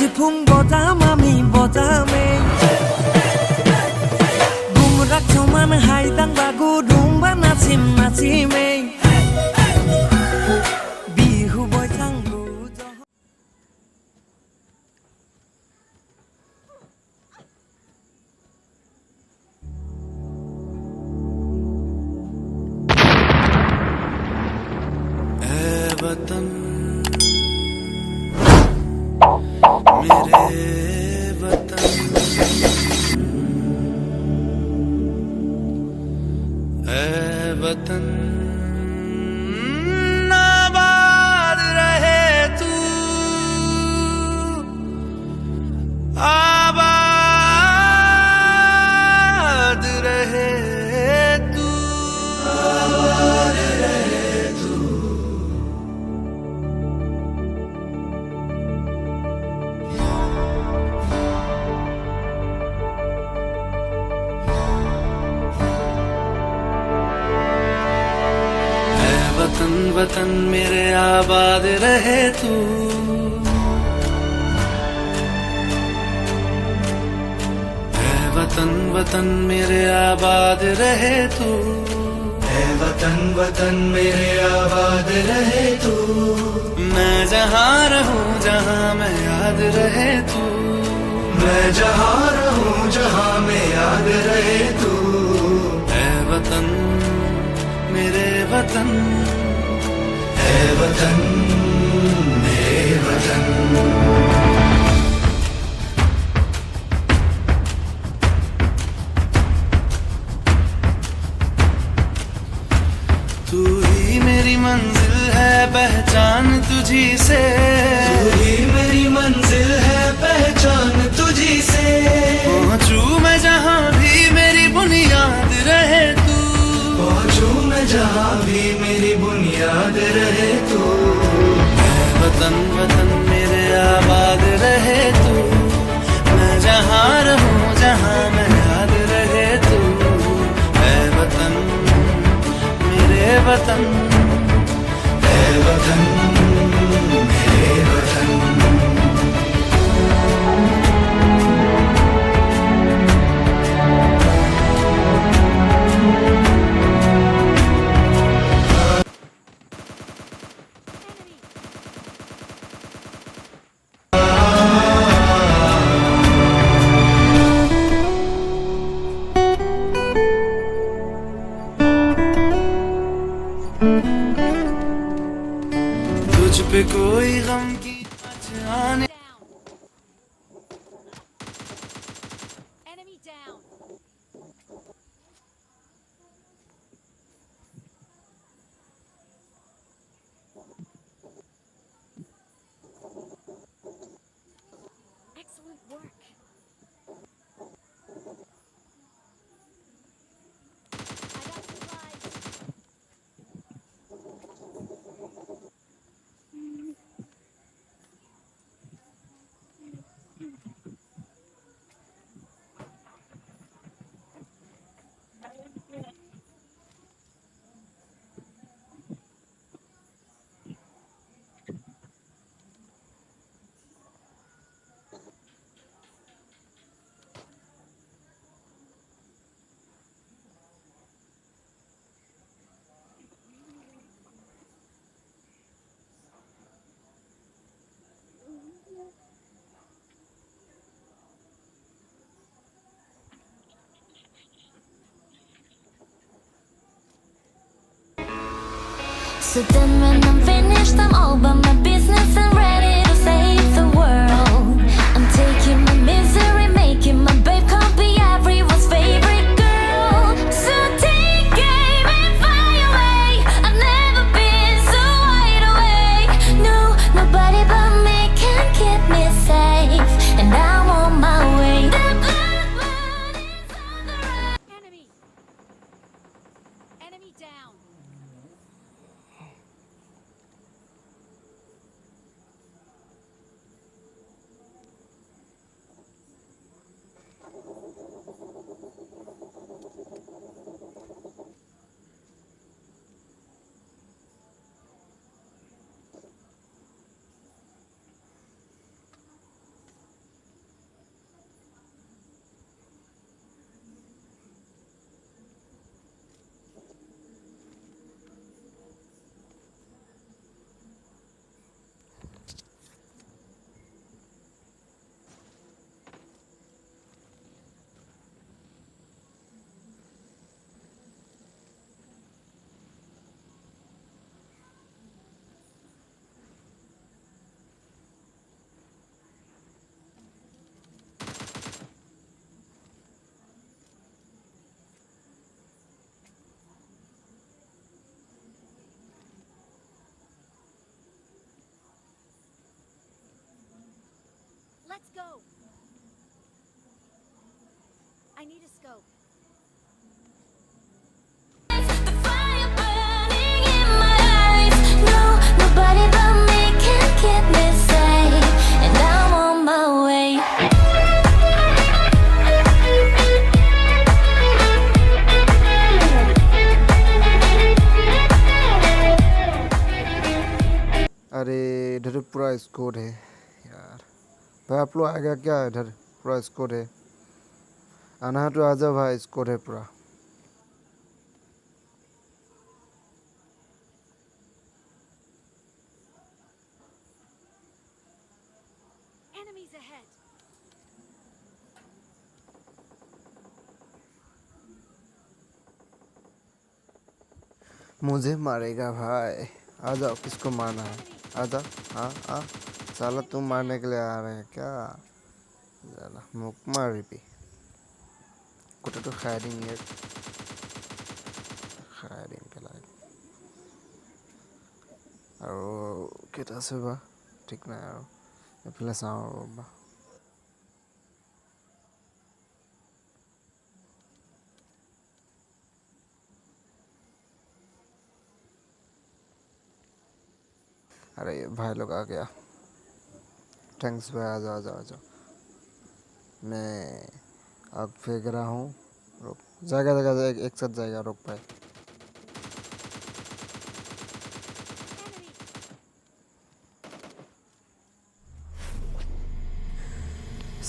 सिफुं बजामामी बजामे Gumrak cuman haidang bagu dumba nasim nasime Bihu boy tanggu वतन मेरे वतन वतन आबाद रहे तू आबाद रहे तू आबाद रहे तू वतन वतन मेरे आबाद रहे तू ऐ वतन वतन मेरे आबाद रहे तू ऐ वतन वतन मेरे आबाद रहे तू मैं जहाँ रहूं जहाँ मैं याद रहे तू मैं जहाँ रहूं जहाँ मैं याद रहे तू ऐ वतन मेरे वतन है वतन मेरे वतन तू ही मेरी मंजिल है पहचान तुझी से तू ही मेरी मंजिल है पहचान तुझी से पहुंचू मैं जहाँ भी मेरी बुनियाद रहे तू पहुंचू मैं जहाँ भी मेरी बुनियाद रहे तू ऐ वतन वतन मेरे आबाद रहे तू मैं जहाँ रहूं जहाँ मैं याद रहे तू ऐ वतन मेरे वतन ऐ वतन मेरे वतन तुझ पे कोई गम की आँच आने Enemy down. Excellent work. I got supplies. So then when I'm finished, I'm all about my business and ready to save the world. I'm taking my misery, making my babe copy everyone's favorite girl. So take aim and fly away. I've never been so wide awake. No, nobody but me can keep me safe, and I'm on my way. The blood is on the run. Enemy down. go. I need a scope. The fire burning in my eyes. No, nobody but me can keep me safe, and I'm on my way. अरे इधर पूरा score है यार भाई आप लोग आ गया क्या इधर पूरा स्कोर है आना है तो आ जाओ भाई स्कोर है पूरा Enemies ahead. मुझे मारेगा भाई आ जाओ किसको मारना है आ जाओ हाँ हाँ साला तुम मारने के लिए आ रहे हैं क्या साला मुक मारिबি কোটাটো খাই দিম পেলাই আৰু কেইটা আছে বা ঠিক নাই আৰু এফালে চাওঁ ৰ'বা अरे भाई लोग आ गया थैंक्स भाई आ जाओ आ जाओ मैं आग फेंक रहा हूँ रुक जाएगा एक साथ जाएगा रुक भाई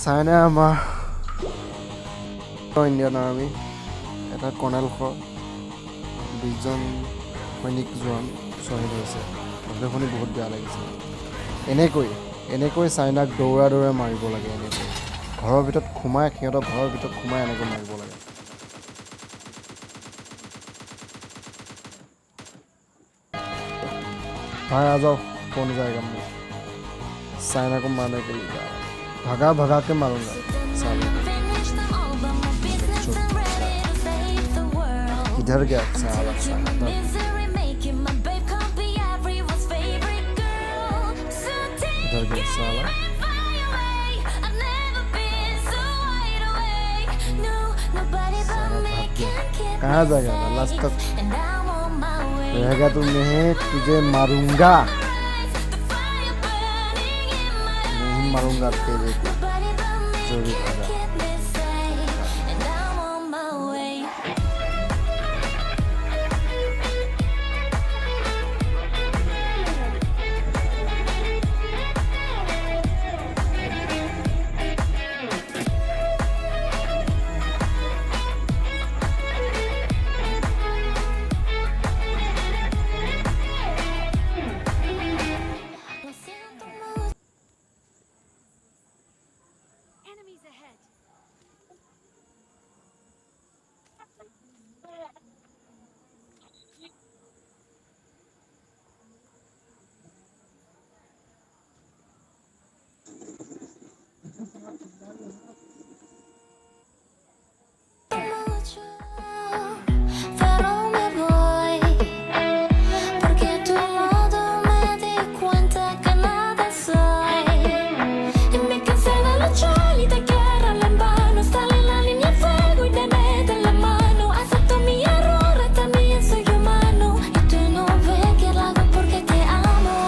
চাইনা আমাৰ ইণ্ডিয়ান আৰ্মি এটা কৰ্ণেল দুজন সৈনিক জোৱান শ্বহীদ হৈছে কথাটো শুনি বহুত বেয়া লাগিছে এনেকৈ চাইনাক দৌৰা মাৰিব লাগে এনেকৈ ঘৰৰ ভিতৰত সোমাই সিহঁতৰ ঘৰৰ ভিতৰত সোমাই এনেকৈ মাৰিব লাগে भाई आ जाओ कौन जाएगा मैं साइना को मारने के लिए भगा के मारूंगा साले किधर गया साला इधर गया साला कहाँ जाएगा लास्ट तक रहेगा तो मैं तुझे मारूंगा नहीं मारूंगा तेरे को जो भी खागा Enemies ahead. Pero me voy porque tu modo me di cuenta que nada soy y me cansé de luchar y de guerra en vano. Estar en la línea de fuego y de meter la mano. Acepto mi error, también soy humano y tú no ves que lo hago porque te amo.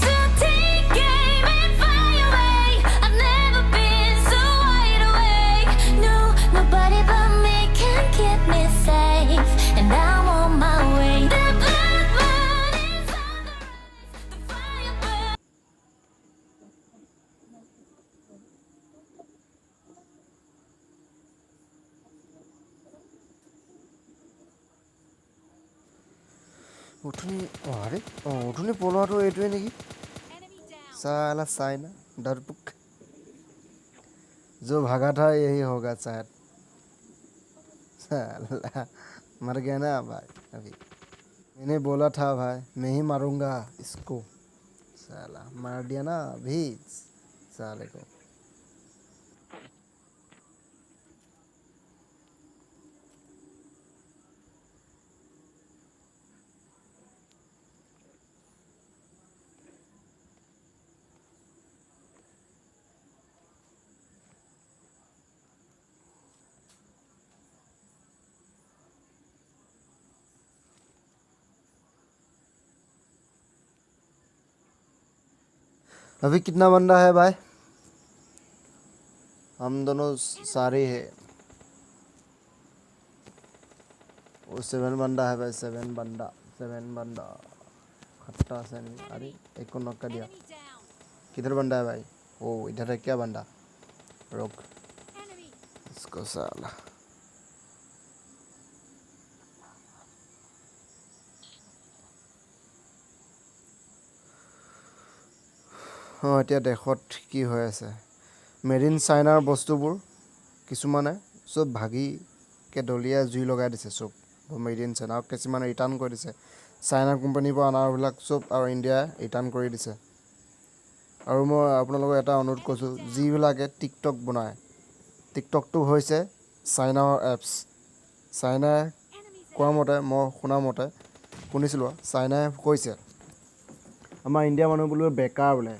So take aim and fly away. I've never been so wide awake. No, nobody but me can keep me safe, and I'm on my way. The blood running from the fire burns. उठुनी पलोৱাটো এইটোৱে নেকি Enemy down. साला साइना डरपुक जो भागा था यही होगा शायद साला मर गया ना भाई अभी मैंने बोला था भाई मैं ही मारूंगा इसको साला मार दिया ना अभी साले को अभी कितना बंदा है भाई? हम दोनों सारे हैं। वो 7 बंदा है भाई, 7 बंदा खट्टा से नहीं। अरे एक को नॉक कर दिया। Enemy down. किधर बंदा है भाई? ओ इधर है क्या बंदा? रोक Enemy. इसको साला। এতিয়া দেশত কি হৈ আছে, মেড ইন চাইনাৰ বস্তুবোৰ কিছুমানে চব ভাগিকে দলিয়াই জুই লগাই দিছে, চব মেড ইন চাইনা। আৰু কিছুমানে ৰিটাৰ্ণ কৰি দিছে, চাইনা কোম্পানীৰ পৰা অনাবিলাক চব, আৰু ইণ্ডিয়াই ৰিটাৰ্ণ কৰি দিছে। আৰু মই আপোনালোকক এটা অনুৰোধ কৰিছোঁ, যিবিলাকে টিকটক বনায়, টিকটকটো হৈছে চাইনাৰ এপছ। চাইনাই কোৱা মতে, মই শুনা মতে শুনিছিলোঁ, চাইনাই কৈছে আমাৰ ইণ্ডিয়া মানুহ বোলে বেকাৰ বোলে,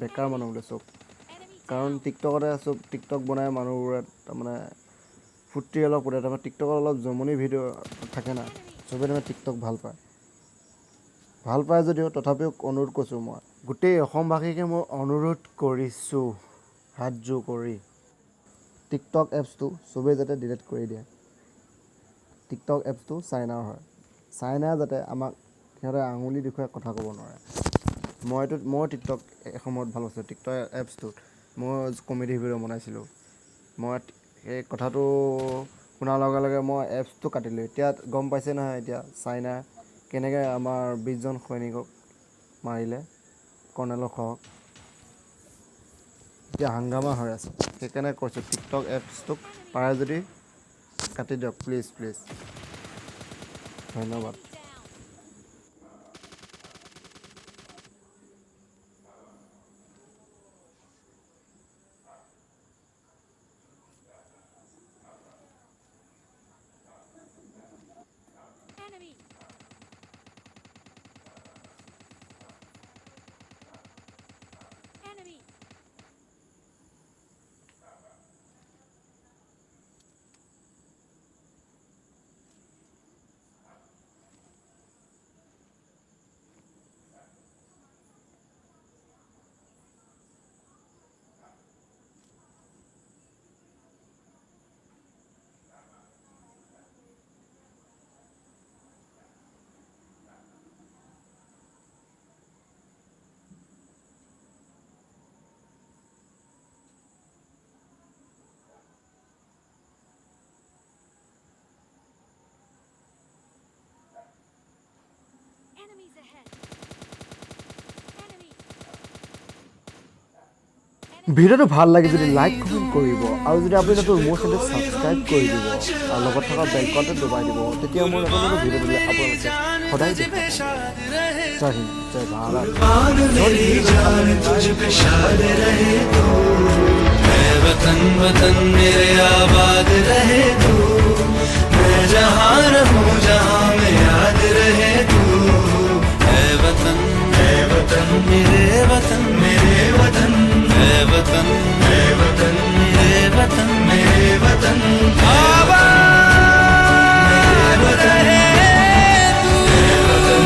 বেকাৰ মানুহ বোলে চব। কাৰণ টিকটকতে চব টিকটক বনাই মানুহবোৰে, তাৰমানে ফূৰ্তি অলপ কৰে। তাৰমানে টিকটকত অলপ জমনি ভিডিঅ' থাকে না, চবেই তাৰমানে টিকটক ভাল পায় যদিও তথাপিও অনুৰোধ কৰিছোঁ, মই গোটেই অসমবাসীকে মই অনুৰোধ কৰিছোঁ হাত জোৰ কৰি, টিকটক এপছটো চবেই যাতে ডিলিট কৰি দিয়ে। টিকটক এপছটো চাইনাৰ হয়, চাইনাই যাতে আমাক সিহঁতে আঙুলি দেখুৱাই কথা ক'ব নোৱাৰে। মই টিকটক এসময়ত ভাল পাইছিলোঁ, টিকটক এপছটোত মই কমেডি ভিডিঅ' বনাইছিলোঁ। মই এই কথাটো শুনাৰ লগে লগে মই এপছটো কাটিলোঁ। এতিয়া গম পাইছে নহয়, এতিয়া চাইনাই কেনেকৈ আমাৰ 20জন সৈনিকক মাৰিলে, কৰ্ণেলৰ সহক। এতিয়া হাংগামা হৈ আছে, সেইকাৰণে কৈছোঁ টিকটক এপছটোক পাৰে যদি কাটি দিয়ক প্লিজ। ধন্যবাদ। Enemy. Enemy. Enemies ahead. Enemy. ভিডিঅ'টো ভাল লাগে যদি লাইক কমেণ্ট কৰিব, আৰু যদি আপুনি নতুন মোৰ চেনেল ছাবস্ক্ৰাইব কৰি দিব, আৰু লগত থকা বেল বাটন দবাই দিব, তেতিয়া মোৰ নতুন নতুন ভিডিঅ' দিলে আপোনালোকে সদায় দেখিব। জয় হিন্দ, জয় ভাৰত। वतन वतन मेरे आबाद रहे तू, मैं जहाँ रहूँ जहाँ में याद रहे तू। है वतन मेरे वतन, मेरे वतन है वतन, है वतन मेरे वतन, मेरे वतन आबाद रहे तू। है वतन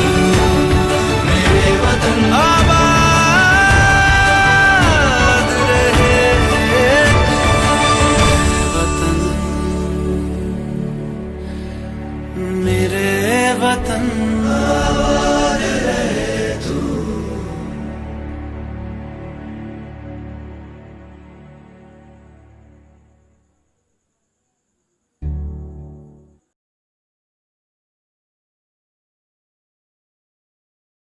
मेरे वतन आबाद रहे तू। वतन मेरे वतन